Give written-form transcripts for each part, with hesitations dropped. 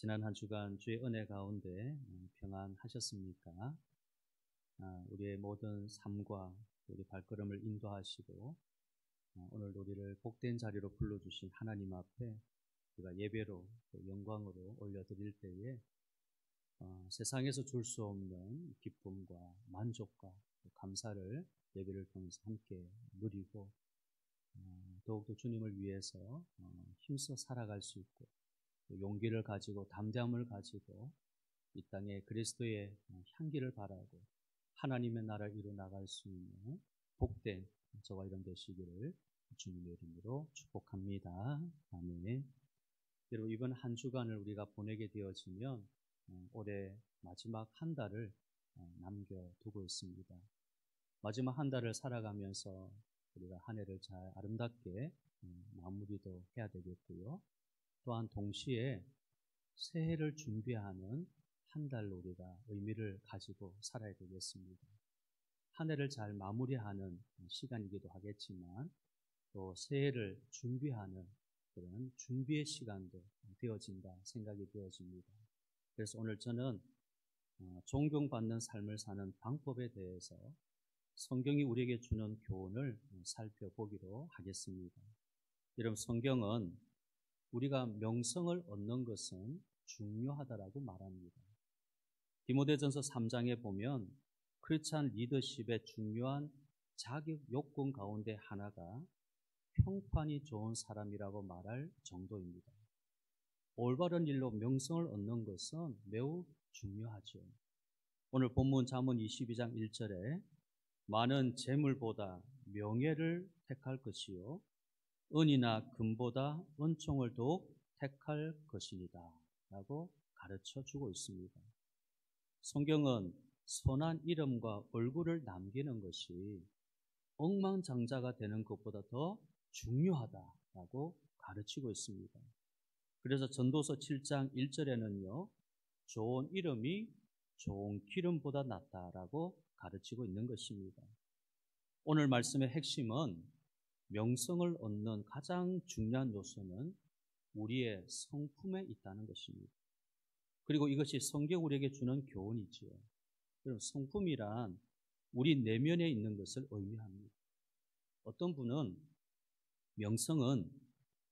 지난 한 주간 주의 은혜 가운데 평안하셨습니까? 우리의 모든 삶과 우리 발걸음을 인도하시고 오늘 우리를 복된 자리로 불러주신 하나님 앞에 우리가 예배로 또 영광으로 올려드릴 때에 세상에서 줄 수 없는 기쁨과 만족과 감사를 예배를 통해서 함께 누리고 더욱더 주님을 위해서 힘써 살아갈 수 있고 용기를 가지고 담대함을 가지고 이 땅에 그리스도의 향기를 바라고 하나님의 나라를 이루 나갈 수 있는 복된 저와 이런 되시기를 주님의 이름으로 축복합니다. 아멘. 여러분, 이번 한 주간을 우리가 보내게 되어지면 올해 마지막 한 달을 남겨두고 있습니다. 마지막 한 달을 살아가면서 우리가 한 해를 잘 아름답게 마무리도 해야 되겠고요. 또한 동시에 새해를 준비하는 한 달로 우리가 의미를 가지고 살아야 되겠습니다. 한 해를 잘 마무리하는 시간이기도 하겠지만 또 새해를 준비하는 그런 준비의 시간도 되어진다 생각이 되어집니다. 그래서 오늘 저는 존경받는 삶을 사는 방법에 대해서 성경이 우리에게 주는 교훈을 살펴보기로 하겠습니다. 여러분, 성경은 우리가 명성을 얻는 것은 중요하다라고 말합니다. 디모데전서 3장에 보면 크리스찬 리더십의 중요한 자격 요건 가운데 하나가 평판이 좋은 사람이라고 말할 정도입니다. 올바른 일로 명성을 얻는 것은 매우 중요하죠. 오늘 본문 잠언 22장 1절에 많은 재물보다 명예를 택할 것이요 은이나 금보다 은총을 더욱 택할 것이니다 라고 가르쳐 주고 있습니다. 성경은 선한 이름과 얼굴을 남기는 것이 억만장자가 되는 것보다 더 중요하다라고 가르치고 있습니다. 그래서 전도서 7장 1절에는요, 좋은 이름이 좋은 기름보다 낫다라고 가르치고 있는 것입니다. 오늘 말씀의 핵심은 명성을 얻는 가장 중요한 요소는 우리의 성품에 있다는 것입니다. 그리고 이것이 성경 우리에게 주는 교훈이지요. 여러분, 성품이란 우리 내면에 있는 것을 의미합니다. 어떤 분은 명성은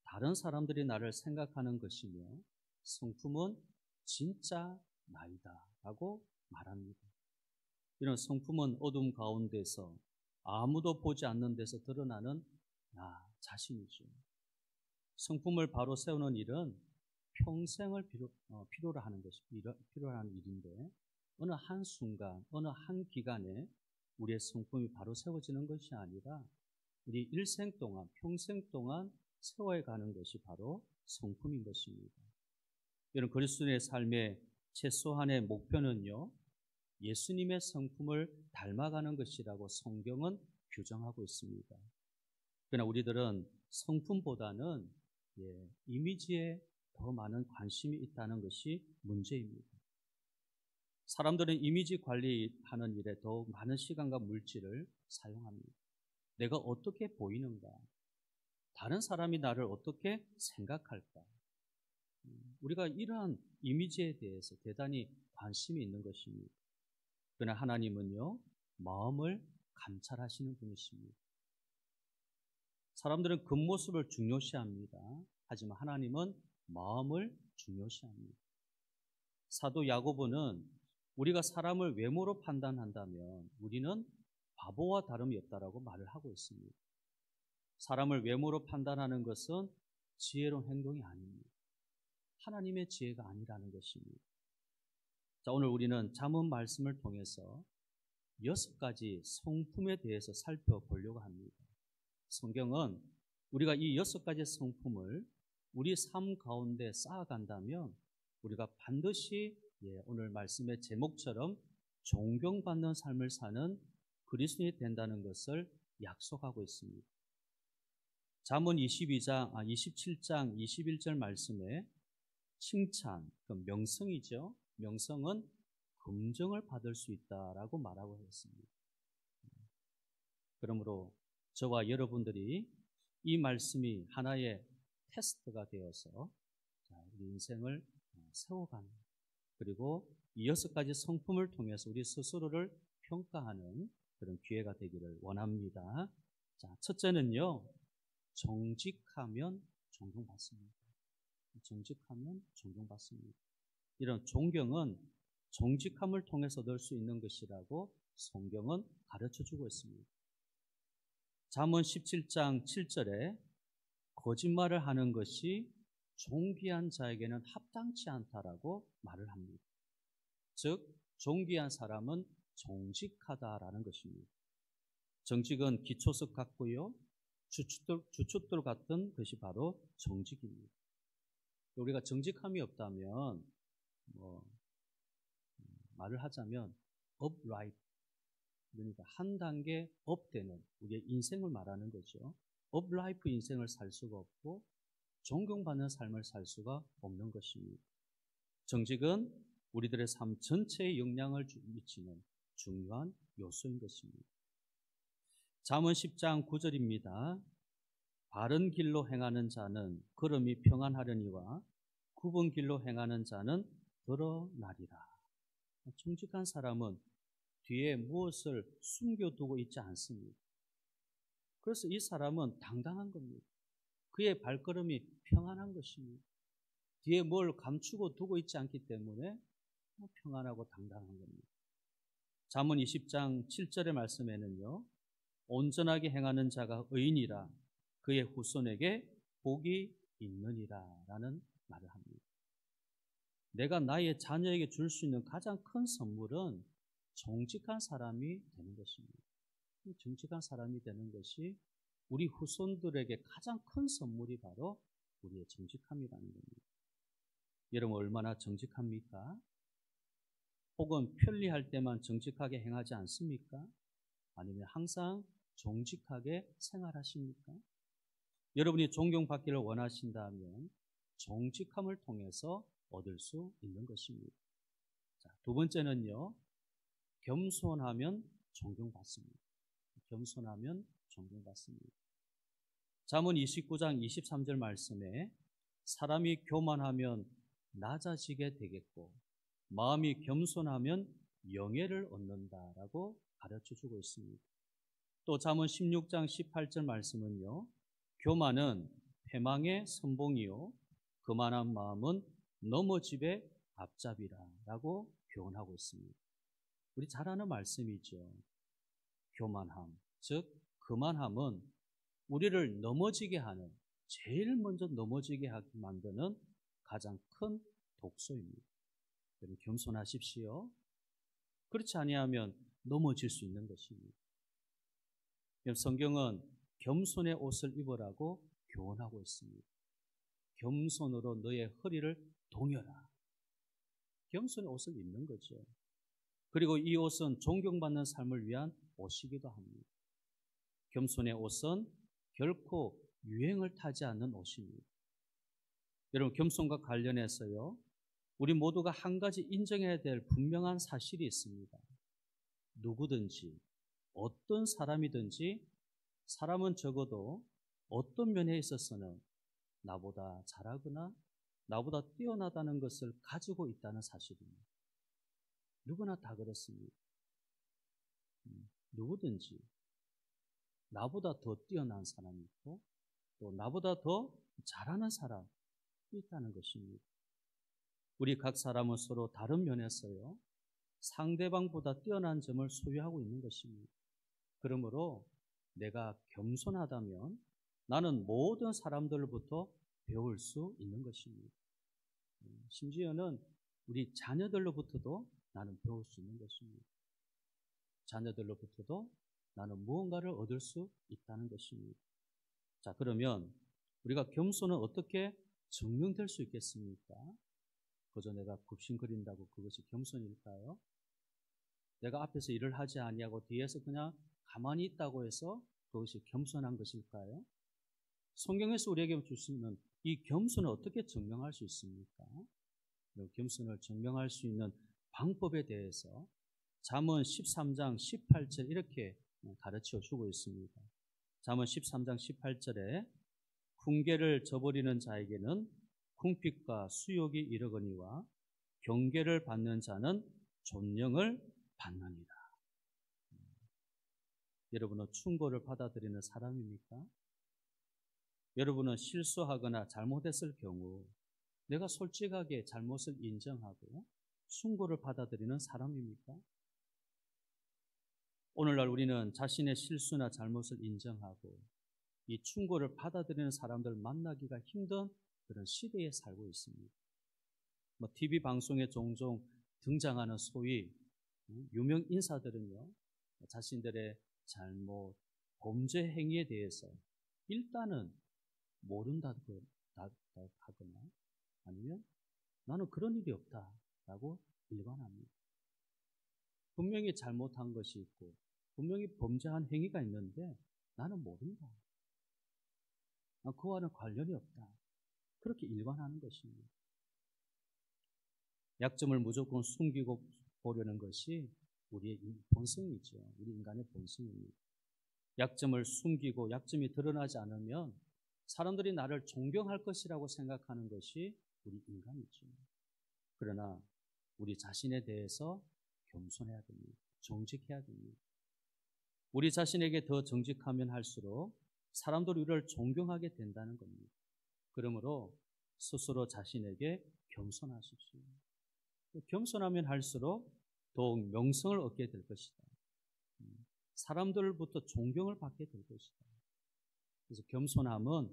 다른 사람들이 나를 생각하는 것이며 성품은 진짜 나이다 라고 말합니다. 이런 성품은 어둠 가운데서 아무도 보지 않는 데서 드러나는 나 자신이죠. 성품을 바로 세우는 일은 평생을 필요로 하는 것이 필요로 하는 일인데 어느 한 순간, 어느 한 기간에 우리의 성품이 바로 세워지는 것이 아니라 우리 일생 동안, 평생 동안 세워가는 것이 바로 성품인 것입니다. 여러분, 그리스도인의 삶의 최소한의 목표는요, 예수님의 성품을 닮아가는 것이라고 성경은 규정하고 있습니다. 그러나 우리들은 성품보다는 이미지에 더 많은 관심이 있다는 것이 문제입니다. 사람들은 이미지 관리하는 일에 더 많은 시간과 물질을 사용합니다. 내가 어떻게 보이는가? 다른 사람이 나를 어떻게 생각할까? 우리가 이러한 이미지에 대해서 대단히 관심이 있는 것입니다. 그러나 하나님은요, 마음을 감찰하시는 분이십니다. 사람들은 겉모습을 중요시합니다. 하지만 하나님은 마음을 중요시합니다. 사도 야고보는 우리가 사람을 외모로 판단한다면 우리는 바보와 다름이 없다라고 말을 하고 있습니다. 사람을 외모로 판단하는 것은 지혜로운 행동이 아닙니다. 하나님의 지혜가 아니라는 것입니다. 자, 오늘 우리는 잠언 말씀을 통해서 6가지 성품에 대해서 살펴보려고 합니다. 성경은 우리가 이 6가지 성품을 우리 삶 가운데 쌓아간다면 우리가 반드시 오늘 말씀의 제목처럼 존경받는 삶을 사는 그리스도인이 된다는 것을 약속하고 있습니다. 잠언 27장 21절 말씀에 칭찬, 그 명성이죠. 명성은 검증을 받을 수 있다라고 말하고 있습니다. 그러므로 저와 여러분들이 이 말씀이 하나의 테스트가 되어서 우리 인생을 세워가는, 그리고 이 6가지 성품을 통해서 우리 스스로를 평가하는 그런 기회가 되기를 원합니다. 자, 첫째는요, 정직하면 존경받습니다. 정직하면 존경받습니다. 이런 존경은 정직함을 통해서 얻을 수 있는 것이라고 성경은 가르쳐주고 있습니다. 잠언 17장 7절에 거짓말을 하는 것이 존귀한 자에게는 합당치 않다라고 말을 합니다. 즉, 존귀한 사람은 정직하다라는 것입니다. 정직은 기초석 같고요, 주춧돌 같은 것이 바로 정직입니다. 우리가 정직함이 없다면 말을 하자면 upright, 그러니까 한 단계 업되는 우리의 인생을 말하는 거죠. upright 인생을 살 수가 없고 존경받는 삶을 살 수가 없는 것입니다. 정직은 우리들의 삶 전체에 영향을 미치는 중요한 요소인 것입니다. 잠언 10장 9절입니다. 바른 길로 행하는 자는 걸음이 평안하려니와 굽은 길로 행하는 자는 드러나리라. 정직한 사람은 뒤에 무엇을 숨겨두고 있지 않습니다. 그래서 이 사람은 당당한 겁니다. 그의 발걸음이 평안한 것입니다. 뒤에 뭘 감추고 두고 있지 않기 때문에 평안하고 당당한 겁니다. 잠언 20장 7절의 말씀에는요, 온전하게 행하는 자가 의인이라 그의 후손에게 복이 있느니라 라는 말을 합니다. 내가 나의 자녀에게 줄 수 있는 가장 큰 선물은 정직한 사람이 되는 것입니다. 정직한 사람이 되는 것이 우리 후손들에게 가장 큰 선물이 바로 우리의 정직함이라는 겁니다. 여러분, 얼마나 정직합니까? 혹은 편리할 때만 정직하게 행하지 않습니까? 아니면 항상 정직하게 생활하십니까? 여러분이 존경받기를 원하신다면 정직함을 통해서 얻을 수 있는 것입니다. 자, 두 번째는요, 겸손하면 존경받습니다. 겸손하면 존경받습니다. 잠언 29장 23절 말씀에 사람이 교만하면 낮아지게 되겠고 마음이 겸손하면 영예를 얻는다라고 가르쳐주고 있습니다. 또 잠언 16장 18절 말씀은요, 교만은 패망의 선봉이요 거만한 마음은 넘어짐의 앞잡이라라고 교훈하고 있습니다. 우리 잘 아는 말씀이죠. 교만함, 즉 거만함은 우리를 넘어지게 하는, 제일 먼저 넘어지게 하게 만드는 가장 큰 독소입니다. 여러분, 겸손하십시오. 그렇지 아니하면 넘어질 수 있는 것입니다. 성경은 겸손의 옷을 입으라고 교훈하고 있습니다. 겸손으로 너의 허리를 동여라. 겸손의 옷을 입는 거죠. 그리고 이 옷은 존경받는 삶을 위한 옷이기도 합니다. 겸손의 옷은 결코 유행을 타지 않는 옷입니다. 여러분, 겸손과 관련해서요, 우리 모두가 한 가지 인정해야 될 분명한 사실이 있습니다. 누구든지 어떤 사람이든지 사람은 적어도 어떤 면에 있어서는 나보다 잘하거나 나보다 뛰어나다는 것을 가지고 있다는 사실입니다. 누구나 다 그렇습니다. 누구든지 나보다 더 뛰어난 사람이 있고 또 나보다 더 잘하는 사람이 있다는 것입니다. 우리 각 사람은 서로 다른 면에서요, 상대방보다 뛰어난 점을 소유하고 있는 것입니다. 그러므로 내가 겸손하다면 나는 모든 사람들로부터 배울 수 있는 것입니다. 심지어는 우리 자녀들로부터도 나는 배울 수 있는 것입니다. 자녀들로부터도 나는 무언가를 얻을 수 있다는 것입니다. 자, 그러면 우리가 겸손은 어떻게 증명될 수 있겠습니까? 그저 내가 굽신거린다고 그것이 겸손일까요? 내가 앞에서 일을 하지 아니하고 뒤에서 그냥 가만히 있다고 해서 그것이 겸손한 것일까요? 성경에서 우리에게 줄 수 있는 이 겸손을 어떻게 증명할 수 있습니까? 겸손을 증명할 수 있는 방법에 대해서 잠언 13장 18절 이렇게 가르쳐 주고 있습니다. 잠언 13장 18절에 훈계를 저버리는 자에게는 궁핍과 수욕이 이르거니와 경계를 받는 자는 존령을 받느니라. 여러분은 충고를 받아들이는 사람입니까? 여러분은 실수하거나 잘못했을 경우 내가 솔직하게 잘못을 인정하고 충고를 받아들이는 사람입니까? 오늘날 우리는 자신의 실수나 잘못을 인정하고 이 충고를 받아들이는 사람들 만나기가 힘든 그런 시대에 살고 있습니다. TV 방송에 종종 등장하는 소위 유명 인사들은요, 자신들의 잘못, 범죄 행위에 대해서 일단은 모른다고 하거나 아니면 나는 그런 일이 없다라고 일관합니다. 분명히 잘못한 것이 있고 분명히 범죄한 행위가 있는데 나는 모른다. 그와는 관련이 없다. 그렇게 일관하는 것입니다. 약점을 무조건 숨기고 보려는 것이 우리의 본성이죠. 우리 인간의 본성입니다. 약점을 숨기고 약점이 드러나지 않으면 사람들이 나를 존경할 것이라고 생각하는 것이 우리 인간이죠. 그러나 우리 자신에 대해서 겸손해야 됩니다. 정직해야 됩니다. 우리 자신에게 더 정직하면 할수록 사람들이 우리를 존경하게 된다는 겁니다. 그러므로 스스로 자신에게 겸손하십시오. 겸손하면 할수록 더욱 명성을 얻게 될 것이다. 사람들부터 존경을 받게 될 것이다. 그래서 겸손함은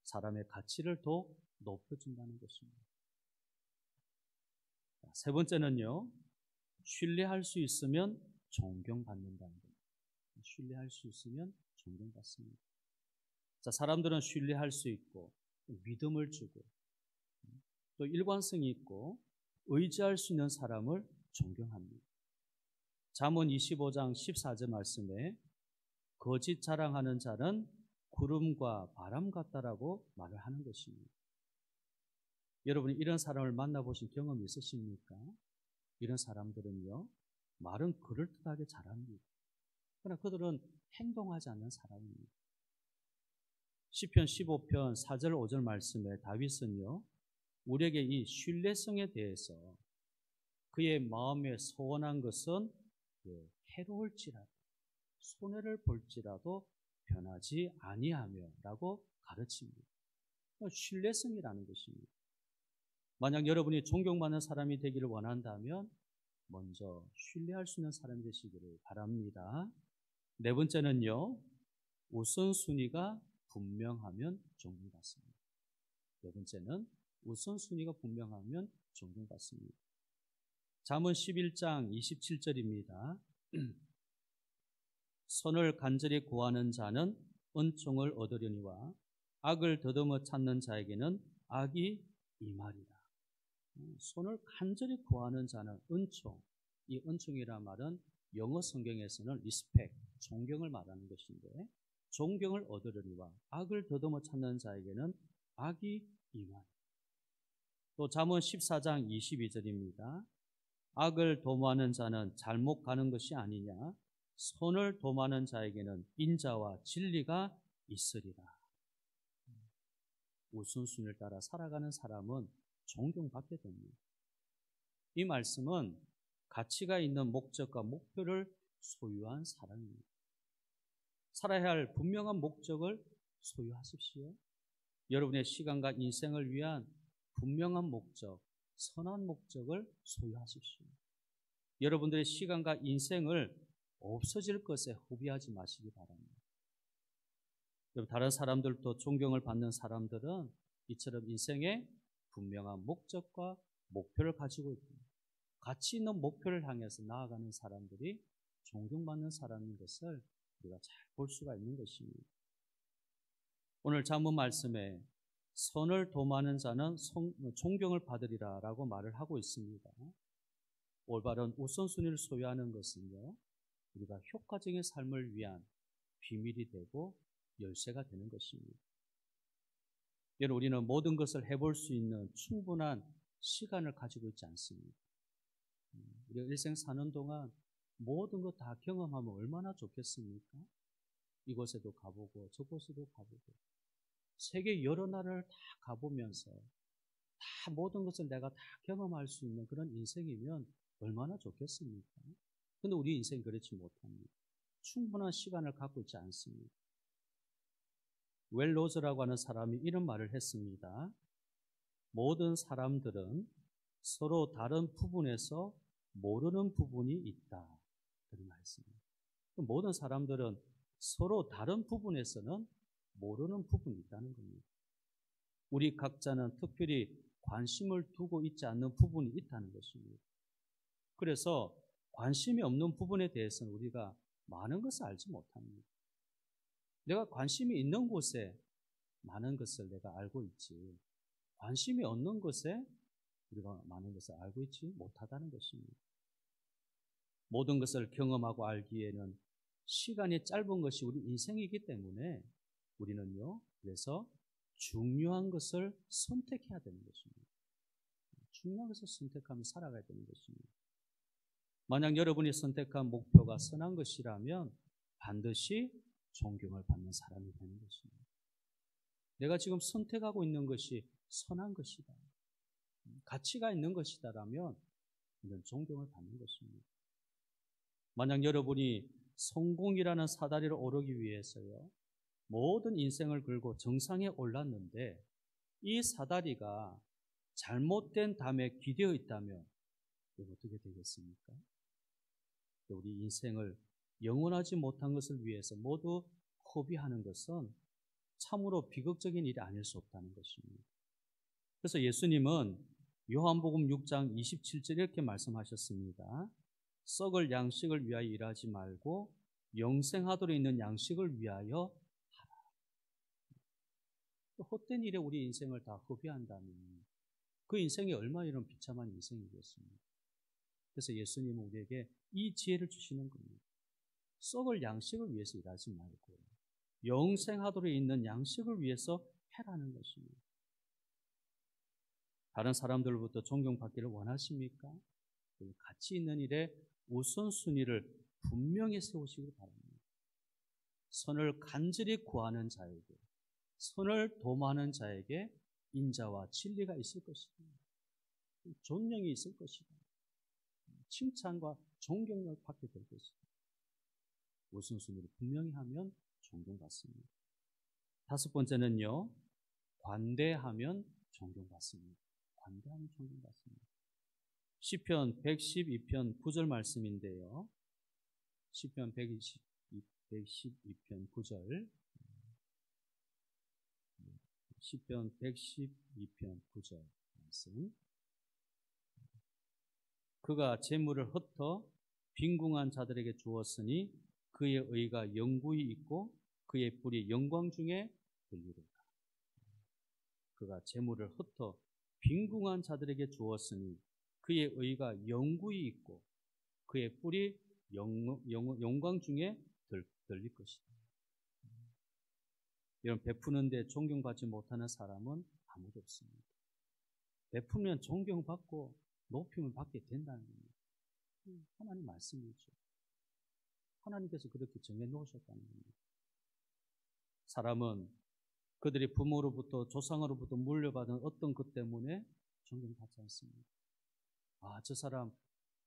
사람의 가치를 더 높여준다는 것입니다. 세 번째는요, 신뢰할 수 있으면 존경받는다는 겁니다. 신뢰할 수 있으면 존경받습니다. 자, 사람들은 신뢰할 수 있고 믿음을 주고 또 일관성이 있고 의지할 수 있는 사람을 존경합니다. 잠언 25장 14절 말씀에 거짓 자랑하는 자는 구름과 바람 같다라고 말을 하는 것입니다. 여러분이 이런 사람을 만나보신 경험이 있으십니까? 이런 사람들은요, 말은 그럴듯하게 잘합니다. 그러나 그들은 행동하지 않는 사람입니다. 시편 15편 4절 5절 말씀에 다윗은요, 우리에게 이 신뢰성에 대해서 그의 마음에 소원한 것은 해로울지라도 손해를 볼지라도 변하지 아니하며 라고 가르칩니다. 신뢰성이라는 것입니다. 만약 여러분이 존경받는 사람이 되기를 원한다면 먼저 신뢰할 수 있는 사람이 되시기를 바랍니다. 네 번째는요, 우선순위가 분명하면 존경받습니다. 네 번째는 우선순위가 분명하면 존경받습니다. 잠언 11장 27절입니다. 선을 간절히 구하는 자는 은총을 얻으려니와 악을 더듬어 찾는 자에게는 악이 임하리라. 선을 간절히 구하는 자는 은총, 이 은총이란 말은 영어 성경에서는 리스펙, 존경을 말하는 것인데 존경을 얻으려니와 악을 더듬어 찾는 자에게는 악이 임하리라. 또 잠언 14장 22절입니다. 악을 도모하는 자는 잘못 가는 것이 아니냐, 선을 도모하는 자에게는 인자와 진리가 있으리라. 우선순위를 따라 살아가는 사람은 존경받게 됩니다. 이 말씀은 가치가 있는 목적과 목표를 소유한 사람입니다. 살아야 할 분명한 목적을 소유하십시오. 여러분의 시간과 인생을 위한 분명한 목적, 선한 목적을 소유하십시오. 여러분들의 시간과 인생을 없어질 것에 허비하지 마시기 바랍니다. 다른 사람들도 존경을 받는 사람들은 이처럼 인생에 분명한 목적과 목표를 가지고 있고 가치 있는 목표를 향해서 나아가는 사람들이 존경받는 사람인 것을 우리가 잘 볼 수가 있는 것입니다. 오늘 잠언 말씀에 선을 도모하는 자는 존경을 받으리라 라고 말을 하고 있습니다. 올바른 우선순위를 소유하는 것은요, 우리가 효과적인 삶을 위한 비밀이 되고 열쇠가 되는 것입니다. 여러분, 우리는 모든 것을 해볼 수 있는 충분한 시간을 가지고 있지 않습니다. 우리가 일생 사는 동안 모든 것 다 경험하면 얼마나 좋겠습니까? 이곳에도 가보고 저곳에도 가보고 세계 여러 나라를 다 가보면서 다 모든 것을 내가 다 경험할 수 있는 그런 인생이면 얼마나 좋겠습니까? 근데 우리 인생 그렇지 못합니다. 충분한 시간을 갖고 있지 않습니다. 웰로즈라고 하는 사람이 이런 말을 했습니다. 모든 사람들은 서로 다른 부분에서 모르는 부분이 있다. 그런 말씀입니다. 모든 사람들은 서로 다른 부분에서는 모르는 부분이 있다는 겁니다. 우리 각자는 특별히 관심을 두고 있지 않는 부분이 있다는 것입니다. 그래서 관심이 없는 부분에 대해서는 우리가 많은 것을 알지 못합니다. 내가 관심이 있는 곳에 많은 것을 내가 알고 있지, 관심이 없는 것에 우리가 많은 것을 알고 있지 못하다는 것입니다. 모든 것을 경험하고 알기에는 시간이 짧은 것이 우리 인생이기 때문에 우리는요, 그래서 중요한 것을 선택해야 되는 것입니다. 중요한 것을 선택하며 살아가야 되는 것입니다. 만약 여러분이 선택한 목표가 선한 것이라면 반드시 존경을 받는 사람이 되는 것입니다. 내가 지금 선택하고 있는 것이 선한 것이다, 가치가 있는 것이다라면 이런 존경을 받는 것입니다. 만약 여러분이 성공이라는 사다리를 오르기 위해서요, 모든 인생을 걸고 정상에 올랐는데 이 사다리가 잘못된 담에 기대어 있다면 어떻게 되겠습니까? 우리 인생을 영원하지 못한 것을 위해서 모두 허비하는 것은 참으로 비극적인 일이 아닐 수 없다는 것입니다. 그래서 예수님은 요한복음 6장 27절 이렇게 말씀하셨습니다. 썩을 양식을 위하여 일하지 말고 영생하도록 있는 양식을 위하여 하라. 헛된 일에 우리 인생을 다 허비한다면 그 인생이 얼마나 이런 비참한 인생이겠습니까? 그래서 예수님은 우리에게 이 지혜를 주시는 겁니다. 썩을 양식을 위해서 일하지 말고 영생하도록 있는 양식을 위해서 해라는 것입니다. 다른 사람들로부터 존경받기를 원하십니까? 가치 있는 일에 우선순위를 분명히 세우시길 바랍니다. 선을 간절히 구하는 자에게, 선을 도모하는 자에게 인자와 진리가 있을 것이다. 존경이 있을 것이다. 칭찬과 존경을 받게 될 것이다. 우선순위를 분명히 하면 존경받습니다. 다섯 번째는요, 관대하면 존경받습니다. 관대하면 존경받습니다. 시편 112편 9절 말씀인데요. 시편 112편 9절. 시편 112편 9절 말씀. 그가 재물을 흩어 빈궁한 자들에게 주었으니 그의 의가 영구히 있고 그의 뿔이 영광 중에 들리리라. 그가 재물을 흩어 빈궁한 자들에게 주었으니 그의 의가 영구히 있고 그의 뿔이 영광 중에 들릴 것이다. 이런 베푸는데 존경받지 못하는 사람은 아무도 없습니다. 베푸면 존경받고 높임을 받게 된다는 겁니다. 하나님 말씀이죠. 하나님께서 그렇게 정해놓으셨다는 겁니다. 사람은 그들이 부모로부터 조상으로부터 물려받은 어떤 것 때문에 존경받지 않습니다. 저 사람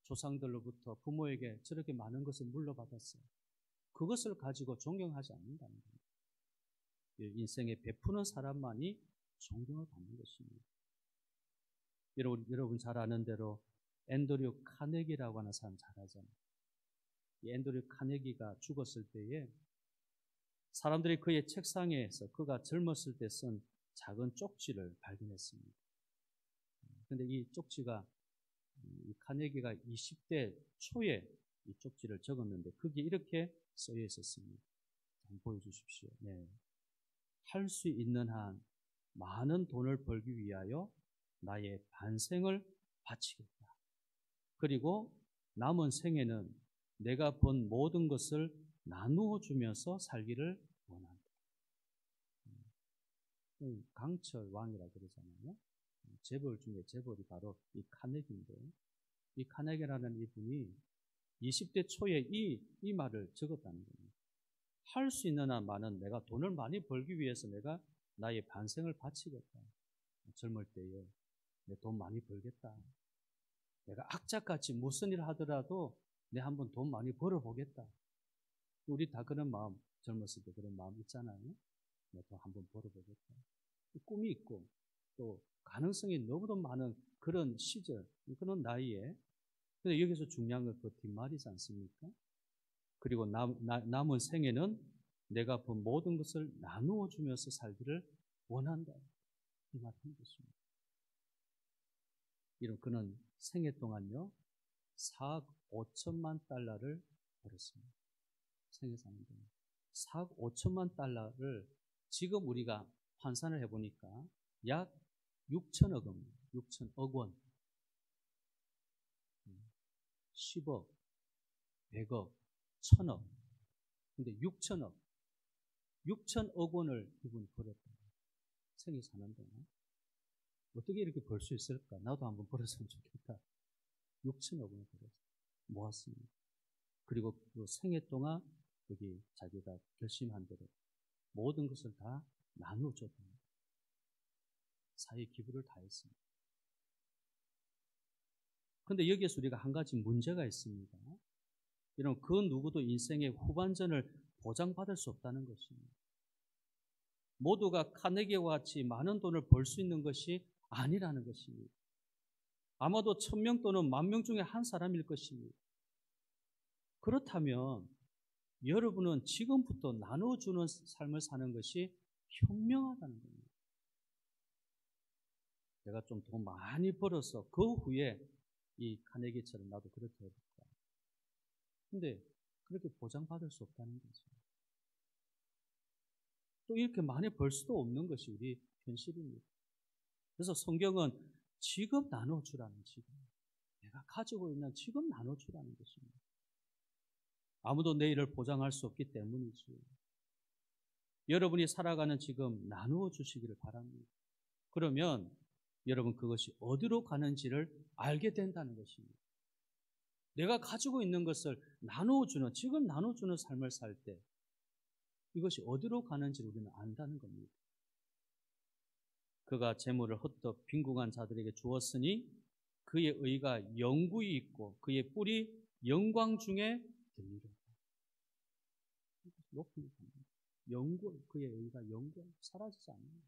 조상들로부터 부모에게 저렇게 많은 것을 물려받았어요. 그것을 가지고 존경하지 않는다는 겁니다. 인생에 베푸는 사람만이 존경을 받는 것입니다. 여러분 잘 아는 대로 앤드류 카네기라고 하는 사람 잘 알잖아요. 이 앤드류 카네기가 죽었을 때에 사람들이 그의 책상에서 그가 젊었을 때 쓴 작은 쪽지를 발견했습니다. 그런데 이 쪽지가 이 카네기가 20대 초에 이 쪽지를 적었는데 거기에 이렇게 쓰여 있었습니다. 한번 보여주십시오. 네. 할 수 있는 한 많은 돈을 벌기 위하여 나의 반생을 바치겠다. 그리고 남은 생에는 내가 번 모든 것을 나누어 주면서 살기를 원한다. 강철 왕이라 그러잖아요. 재벌 중에 재벌이 바로 이 카네기인데, 이 카네기라는 이분이 20대 초에 이 말을 적었다는 겁니다. 할 수 있는 한 많은 내가 돈을 많이 벌기 위해서 내가 나의 반생을 바치겠다. 젊을 때에 내 돈 많이 벌겠다. 내가 악착같이 무슨 일 하더라도 내 한번 돈 많이 벌어보겠다. 우리 다 그런 마음, 젊었을 때 그런 마음 있잖아요. 내 돈 한번 벌어보겠다. 꿈이 있고 또 가능성이 너무도 많은 그런 시절, 그런 나이에. 근데 여기서 중요한 건 그 뒷말이지 않습니까? 그리고 남은 생에는 내가 본 모든 것을 나누어 주면서 살기를 원한다. 이 말 하는 것입니다. 이런 그는 생애 동안요, 4억 5천만 달러를 벌었습니다. 생애 사는 동안. 4억 5천만 달러를 지금 우리가 환산을 해보니까 약 6천억 원입니다. 6천억 원. 10억, 100억, 1000억. 근데 6천억. 6천억 원을 이분 벌었다. 생애 사는 동안. 어떻게 이렇게 벌 수 있을까? 나도 한번 벌었으면 좋겠다. 6천억 원을 벌었어. 모았습니다. 그리고 그 생애 동안 여기 자기가 결심한 대로 모든 것을 다 나눠줬다. 사회 기부를 다 했습니다. 그런데 여기에서 우리가 한 가지 문제가 있습니다. 이런 그 누구도 인생의 후반전을 보장받을 수 없다는 것입니다. 모두가 카네기와 같이 많은 돈을 벌 수 있는 것이 아니라는 것입니다. 아마도 1000명 또는 10,000명 중에 한 사람일 것입니다. 그렇다면 여러분은 지금부터 나눠주는 삶을 사는 것이 현명하다는 겁니다. 내가 좀 돈 많이 벌어서 그 후에 이 카네기처럼 나도 그렇게 해볼까. 근데 그렇게 보장받을 수 없다는 거죠. 또 이렇게 많이 벌 수도 없는 것이 우리 현실입니다. 그래서 성경은 지금 나눠주라는, 지금 내가 가지고 있는 지금 나눠주라는 것입니다. 아무도 내일을 보장할 수 없기 때문이지. 여러분이 살아가는 지금 나누어 주시기를 바랍니다. 그러면 여러분 그것이 어디로 가는지를 알게 된다는 것입니다. 내가 가지고 있는 것을 나누어주는, 지금 나눠주는 삶을 살 때 이것이 어디로 가는지 우리는 안다는 겁니다. 그가 재물을 헛되이 빈궁한 자들에게 주었으니 그의 의가 영구히 있고 그의 뿔이 영광 중에 들리리라. 높은 영구, 그의 의가 영구 사라지지 않는다.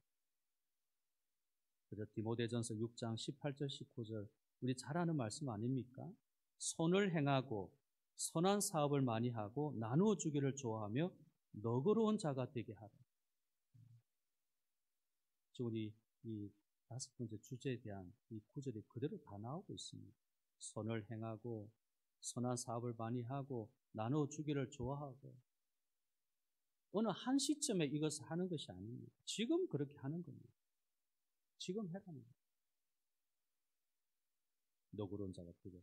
그래서 디모데전서 6장 18절 19절 우리 잘 아는 말씀 아닙니까? 선을 행하고 선한 사업을 많이 하고 나누어 주기를 좋아하며 너그러운 자가 되게 하라. 우리 이 5번째 주제에 대한 이 구절이 그대로 다 나오고 있습니다. 선을 행하고 선한 사업을 많이 하고 나누어 주기를 좋아하고. 어느 한 시점에 이것을 하는 것이 아닙니다. 지금 그렇게 하는 겁니다. 지금 해라는 겁니다. 너그러운 자가 되게.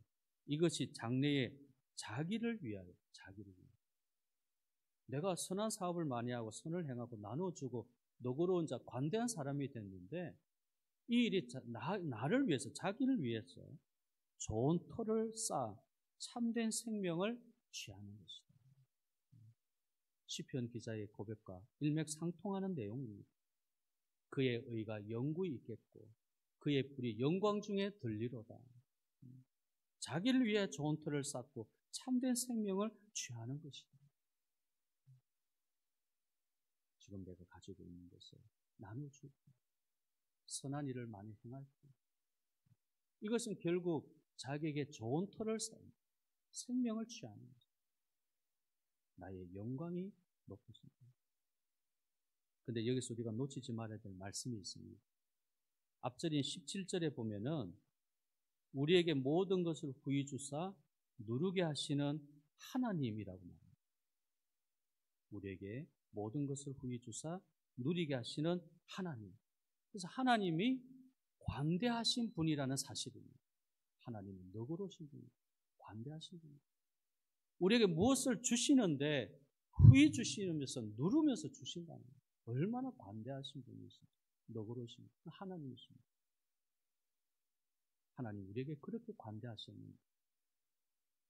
이것이 장래에 자기를 위하여, 자기를 위하여. 내가 선한 사업을 많이 하고 선을 행하고 나눠주고 너그러운 자, 관대한 사람이 됐는데 이 일이 나를 위해서, 자기를 위해서 좋은 터를 쌓아 참된 생명을 취하는 것이다. 시편 기자의 고백과 일맥상통하는 내용입니다. 그의 의가 영구히 있겠고 그의 뿔이 영광 중에 들리로다. 자기를 위해 좋은 터를 쌓고 참된 생명을 취하는 것이다. 지금 내가 가지고 있는 것을 나눠주고 선한 일을 많이 행할 때 이것은 결국 자기에게 좋은 터를 쌓는 생명을 취하는 것입니다. 나의 영광이 높아진다. 근데 여기서 우리가 놓치지 말아야 될 말씀이 있습니다. 앞절인 17절에 보면은 우리에게 모든 것을 후히 주사 누르게 하시는 하나님이라고 말합니다. 우리에게 모든 것을 후히 주사 누리게 하시는 하나님. 그래서 하나님이 관대하신 분이라는 사실입니다. 하나님은 너그러우신 분입니다. 관대하신 분입니다. 우리에게 무엇을 주시는데 후히 주시면서 누르면서 주신다는 거예요. 얼마나 관대하신 분이십니까? 너그러우신 하나님이십니다. 하나님 우리에게 그렇게 관대하셨는데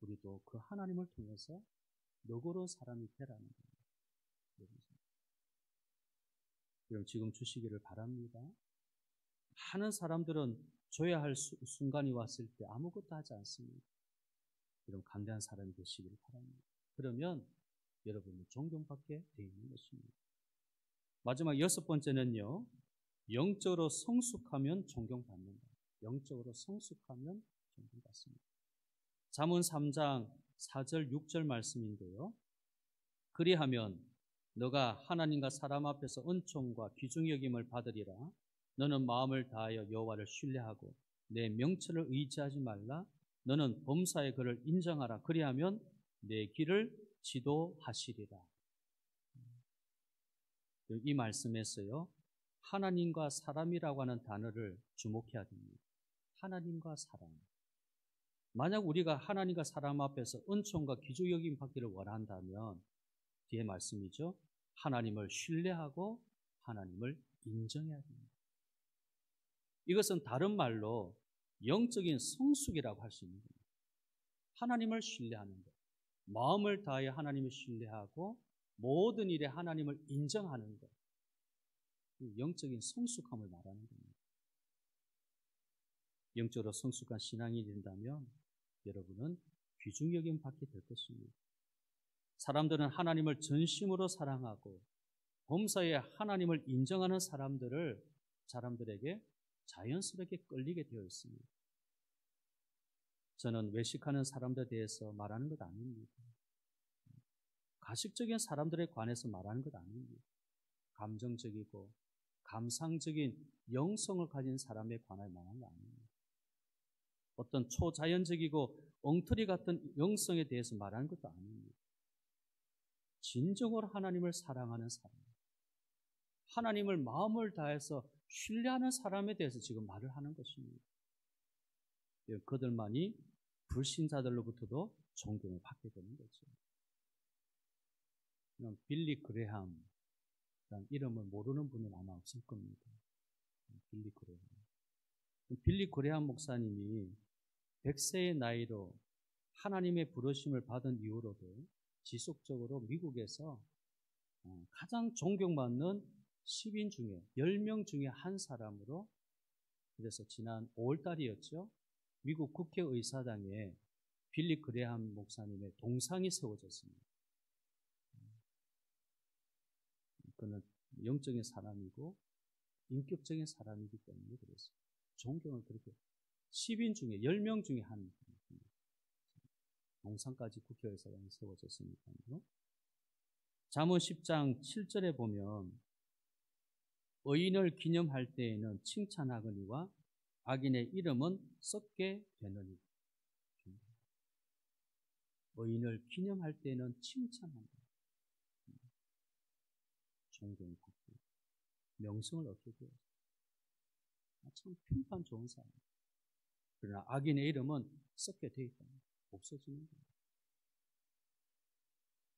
우리도 그 하나님을 통해서 너그러운 사람이 되라는 겁니다. 여러분 지금 주시기를 바랍니다. 많은 사람들은 줘야 할 순간이 왔을 때 아무것도 하지 않습니다. 여러분 간대한 사람이 되시길 바랍니다. 그러면 여러분은 존경받게 되어 있는 것입니다. 마지막 6번째는요. 영적으로 성숙하면 존경받는다. 영적으로 성숙하면 존경받습니다. 잠언 3장 4절 6절 말씀인데요. 그리하면 너가 하나님과 사람 앞에서 은총과 귀중히 여김을 받으리라. 너는 마음을 다하여 여호와를 신뢰하고 내 명철을 의지하지 말라. 너는 범사의 그를 인정하라. 그리하면 내 길을 지도하시리라. 이 말씀에서요. 하나님과 사람이라고 하는 단어를 주목해야 됩니다. 하나님과 사람. 만약 우리가 하나님과 사람 앞에서 은총과 귀중히 여김 받기를 원한다면 뒤에 말씀이죠. 하나님을 신뢰하고 하나님을 인정해야 됩니다. 이것은 다른 말로 영적인 성숙이라고 할 수 있는 겁니다. 하나님을 신뢰하는 것, 마음을 다하여 하나님을 신뢰하고 모든 일에 하나님을 인정하는 것, 영적인 성숙함을 말하는 겁니다. 영적으로 성숙한 신앙이 된다면 여러분은 귀중히 여김 받게 될 것입니다. 사람들은 하나님을 전심으로 사랑하고 범사에 하나님을 인정하는 사람들에게 자연스럽게 끌리게 되어 있습니다. 저는 외식하는 사람들에 대해서 말하는 것 아닙니다. 가식적인 사람들에 관해서 말하는 것 아닙니다. 감정적이고 감상적인 영성을 가진 사람에 관하여 말하는 거 아닙니다. 어떤 초자연적이고 엉터리 같은 영성에 대해서 말하는 것도 아닙니다. 진정으로 하나님을 사랑하는 사람, 하나님을 마음을 다해서 신뢰하는 사람에 대해서 지금 말을 하는 것입니다. 그들만이 불신자들로부터도 존경을 받게 되는 거죠. 빌리 그레함 이름을 모르는 분은 아마 없을 겁니다. 빌리 그레함 목사님이 100세의 나이로 하나님의 부르심을 받은 이후로도 지속적으로 미국에서 가장 존경받는 10인 중에 10명 중에 한 사람으로, 그래서 지난 5월 달이었죠. 미국 국회의사당에 빌리 그레함 목사님의 동상이 세워졌습니다. 그는 영적인 사람이고 인격적인 사람이기 때문에 그랬어요. 존경을 그렇게 10인 중에 10명 중에 한 동상까지 국회의사당에 세워졌으니까요. 잠언 10장 7절에 보면 의인을 기념할 때에는 칭찬하거니와 악인의 이름은 썩게 되느니. 의인을 기념할 때는 칭찬한다. 존경받고 명성을 얻게 되어요. 참 평판 좋은 사람. 그러나 악인의 이름은 썩게 되어 있다. 없어지는 거예요.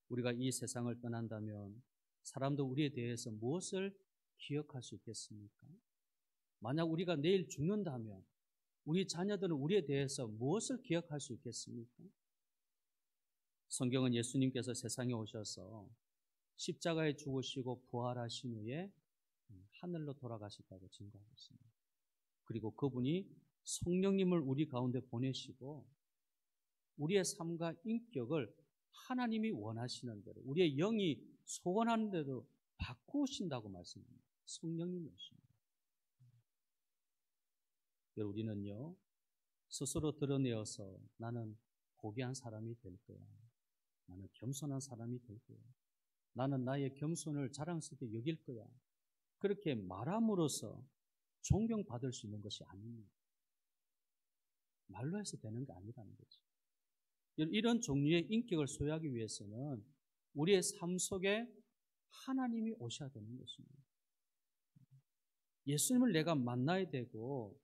우리가 이 세상을 떠난다면 사람도 우리에 대해서 무엇을 기억할 수 있겠습니까? 만약 우리가 내일 죽는다면 우리 자녀들은 우리에 대해서 무엇을 기억할 수 있겠습니까? 성경은 예수님께서 세상에 오셔서 십자가에 죽으시고 부활하신 후에 하늘로 돌아가셨다고 증거하고 있습니다. 그리고 그분이 성령님을 우리 가운데 보내시고 우리의 삶과 인격을 하나님이 원하시는 대로, 우리의 영이 소원하는 대로 바꾸신다고 말씀합니다. 성령님이 오십니다. 우리는요, 스스로 드러내어서 나는 고귀한 사람이 될 거야, 나는 겸손한 사람이 될 거야, 나는 나의 겸손을 자랑스럽게 여길 거야, 그렇게 말함으로써 존경받을 수 있는 것이 아닙니다. 말로 해서 되는 게 아니라는 거죠. 이런 종류의 인격을 소유하기 위해서는 우리의 삶 속에 하나님이 오셔야 되는 것입니다. 예수님을 내가 만나야 되고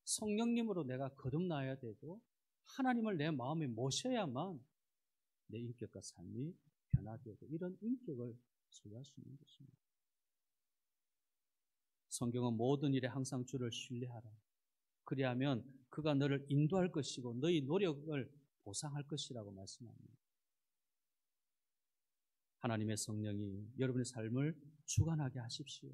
성령님으로 내가 거듭나야 되고 하나님을 내 마음에 모셔야만 내 인격과 삶이 변화되고 이런 인격을 소유할 수 있는 것입니다. 성경은 모든 일에 항상 주를 신뢰하라. 그리하면 그가 너를 인도할 것이고 너희 노력을 보상할 것이라고 말씀합니다. 하나님의 성령이 여러분의 삶을 주관하게 하십시오.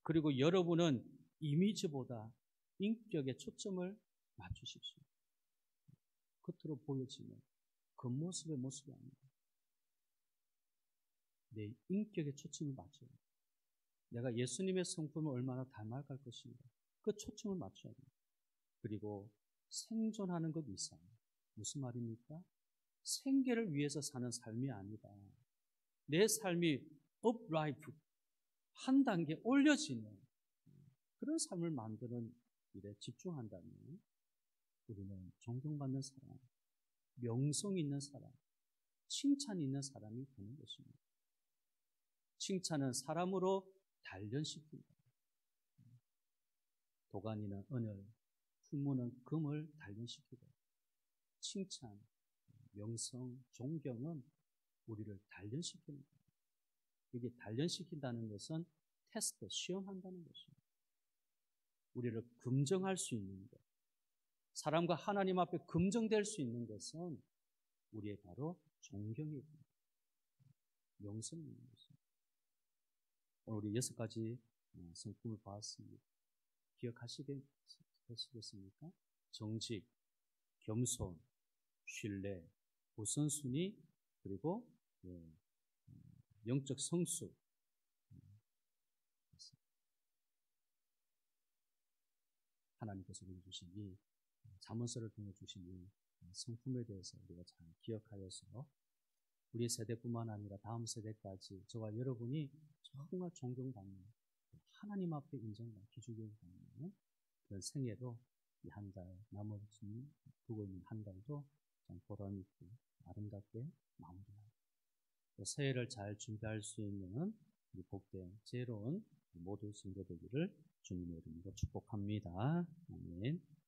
그리고 여러분은 이미지보다 인격에 초점을 맞추십시오. 겉으로 보여지는 겉모습의 모습이 아닙니다. 내 인격에 초점을 맞춰야 돼요. 내가 예수님의 성품을 얼마나 닮아갈 것인가. 그 초점을 맞춰야 됩니다. 그리고 생존하는 것 이상. 무슨 말입니까? 생계를 위해서 사는 삶이 아니다. 내 삶이 uplife, 한 단계 올려지는 그런 삶을 만드는 일에 집중한다면 우리는 존경받는 사람, 명성 있는 사람, 칭찬이 있는 사람이 되는 것입니다. 칭찬은 사람으로 단련시킨다. 도가니는 은을, 풀무는 금을 단련시키고 칭찬, 명성, 존경은 우리를 단련시키는 거예요. 이게 단련시킨다는 것은 테스트, 시험한다는 것입니다. 우리를 긍정할 수 있는 것, 사람과 하나님 앞에 긍정될 수 있는 것은 우리의 바로 존경입니다. 명성이 있는 것입니다. 오늘 우리 6가지 성품을 보았습니다. 기억하시겠습니까? 정직, 겸손, 신뢰, 우선순위, 그리고 영적 성수. 하나님께서 우리 주신 이 잠언서를 통해 주신 이 성품에 대해서 우리가 잘 기억하여서 우리 세대뿐만 아니라 다음 세대까지 저와 여러분이 정말 존경받는, 하나님 앞에 인정받는, 기준받는 그런 생애로 이 한 달, 나머지 두고 있는 한 달도 참 보람있고 아름답게 마무리하고 새해를 잘 준비할 수 있는 우리 복된 지혜로운 모두 성도 되기를 주님의 이름으로 축복합니다. 아멘.